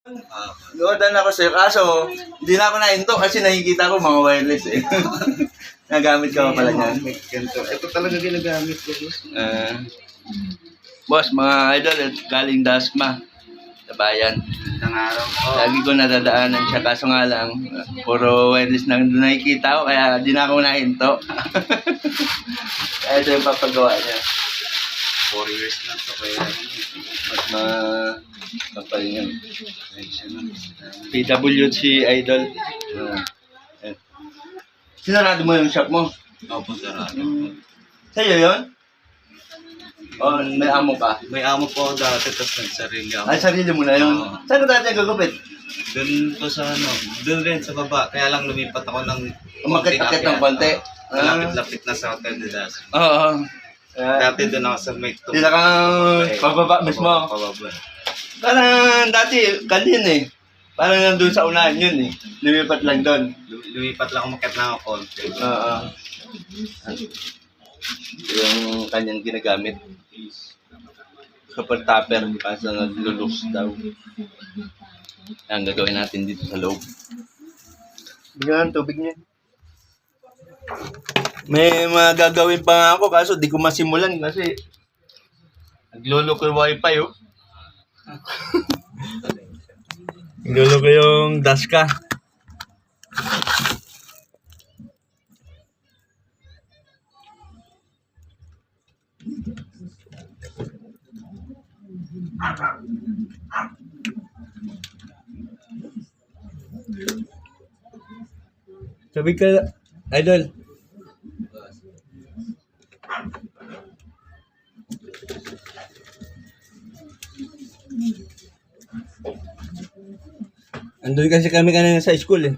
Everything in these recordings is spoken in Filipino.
Nodan ako sa'yo, kaso hindi na ako nahinto kasi nakikita ko mga wireless eh. Nagamit ka pa pala niyan. Ganito. Ito talaga ginagamit ko. Boss, mga idol, galing Dasma sa bayan. Isang araw. Lagi ko nadadaanan siya, kaso nga lang, puro wireless na doon nakikita ko, kaya di na ako nahinto. Kaya ito yung papagawa niya. 4 years na ito. Kaya Mas kapal niyan. PWC idol. Sinarado mo yung shop mo? Opo, sarado. Sa'yo yun? O, may amo ka? May amo po ako dati, tapos nagsarili ako. Ay, sarili mo na yun. Saan ka dati gagupit? Doon po sa doon rin sa baba. Kaya lang lumipat ako ng Umakit-akit ng konti. Lapit-lapit na sa Hotel de Das. Oo. Dati doon ako sa Make Dila kang pababa mismo. Pababa. Parang dati, kandin eh. Parang nandun sa unahan yun eh. Lumipat lang doon. Lumipat lang ako, makit na ako konti. Oo. Yung kanyang ginagamit. Super topper, kasi naglulus daw. Ang gagawin natin dito sa loob. Bigyan ng tubig niya. May mga gagawin pa nga ako, kaso di ko masimulan kasi nagluloko yung wifi oh. Nagluloko yung Daska. Sabi ka, idol. Andun kasi kami kanina sa school eh.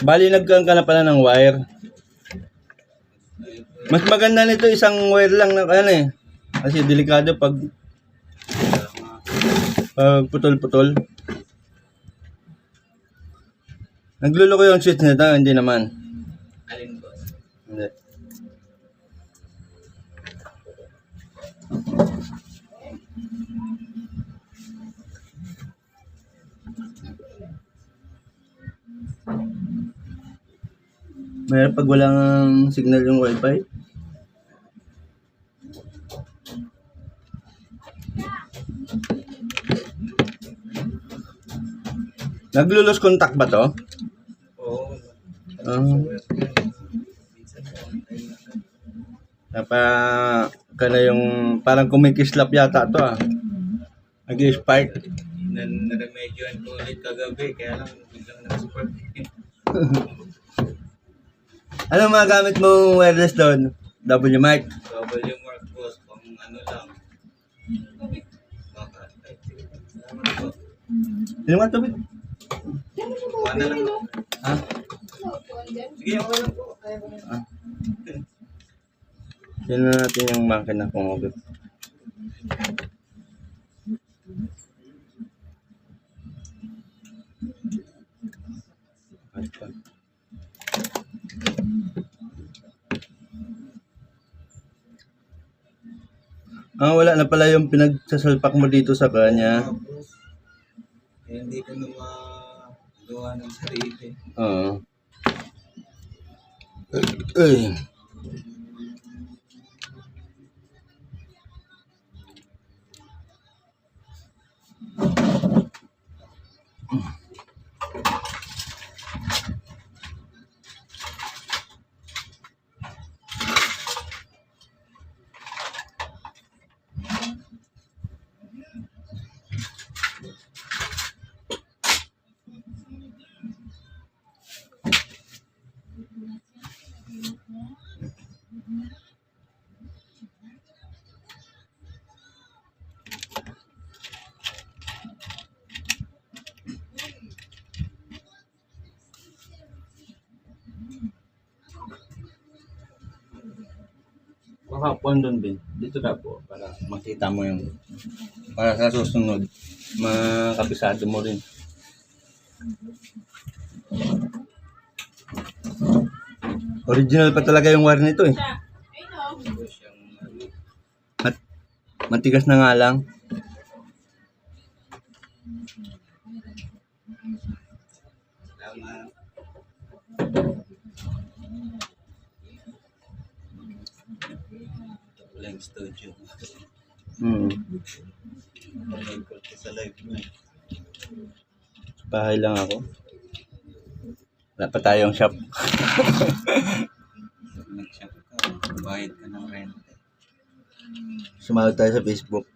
Bali, nagkaroon ka na pala ng wire. Mas maganda nito isang wire lang na ano eh. Kasi delikado pag putol-putol. Nagluloko yung switch nito, hindi naman. Alin po? Hindi. Mayroon pag walang signal yung wifi. Naglulos contact ba to? Oo. Ka na yung parang kumikislap yata to ah. Nag-spark. Naremedyoan ko ulit kagabi, kaya lang biglang nag-spark. Ano mga gamit mo wireless doon? W mic. W mark boss, pang ano lang. Baka, salamat po. Sino nga tubig? Kuha na lang. Ha? Sige, okay lang po. Kaya ko na. Yan na natin yung makina kung okay. Wala na pala yung pinagsasalpak mo dito sa kanya. Eh, hindi ko na magawa ng sarili. Oo. Ay. Kahapon doon din. Dito na po para makita mo yung para sa susunod. makabisado mo rin. Original pa talaga yung wire nito eh. Matigas na nga lang. Tama. Wala yung studio. Live ko sa live mo. Bahay lang ako. Wala pa tayong shop. Nag-shop ka, bayad ka ng rent. Sumahod tayo sa Facebook.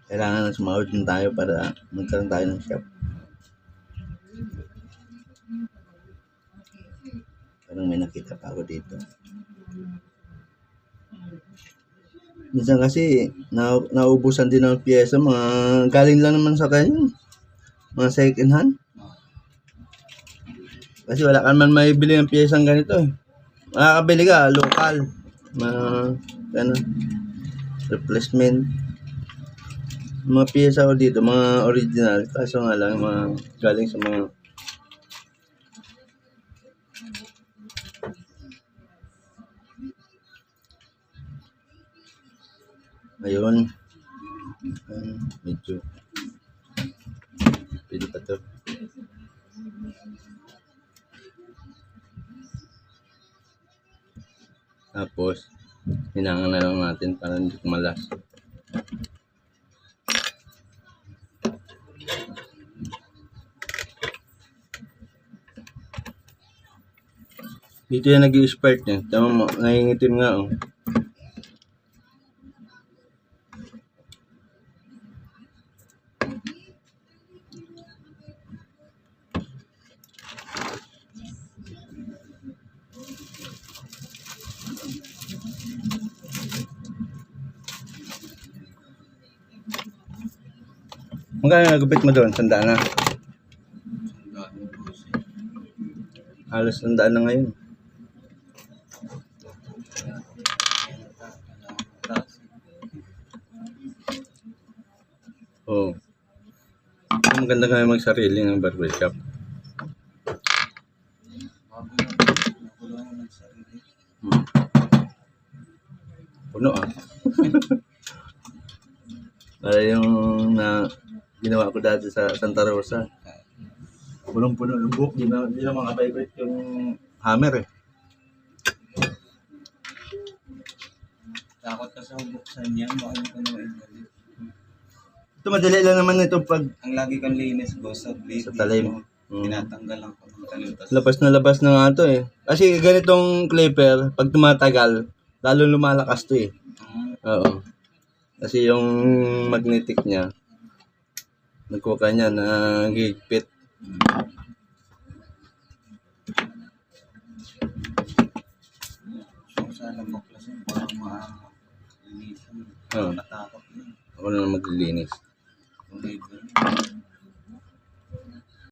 Kailangan na sumahod din tayo para magkaroon tayo ng shop. Parang may nakita pa ako dito. Minsan kasi naubusan din ng pyesa, mga galing lang naman sa kanya. Mga second hand. Kasi wala ka naman maibili ng pyesang ganito eh. Makakabili ka, local. Mga, replacement. Mga pyesa ko dito, mga original. Kaso nga lang, mga galing sa mga ayun. Medyo pwede pa to. Tapos hinangan na lang natin para hindi kumalas. Dito yan nag-i-spark niya. Tama mo, nangingitim nga oh. Magkano nagupit mo doon? 100 na? Halos 100 na ngayon. Oo. Maganda nga magsarili ng barbershop. Puno ah. Para yung na ginawa ko dati sa Santa Rosa. Punong-puno yung buhok. Di na mga favorite yung hammer eh. Takot ka sa buksan niya, baka hindi ko naman ibalik. Ito madali lang naman ito pag Ang lagi kang linis, boss, sa blade. sa talim. Tinatanggal lang ko ng talim. Labas na nga ito eh. Kasi ganitong clipper, pag tumatagal, lalo lumalakas to eh. Oo. Kasi yung magnetic niya, nagkuha niya na gigpit. So, sana maklasin, parang maalisan. Oo. Natakot yun. Ako na lang maglilinis. Kung may ganun.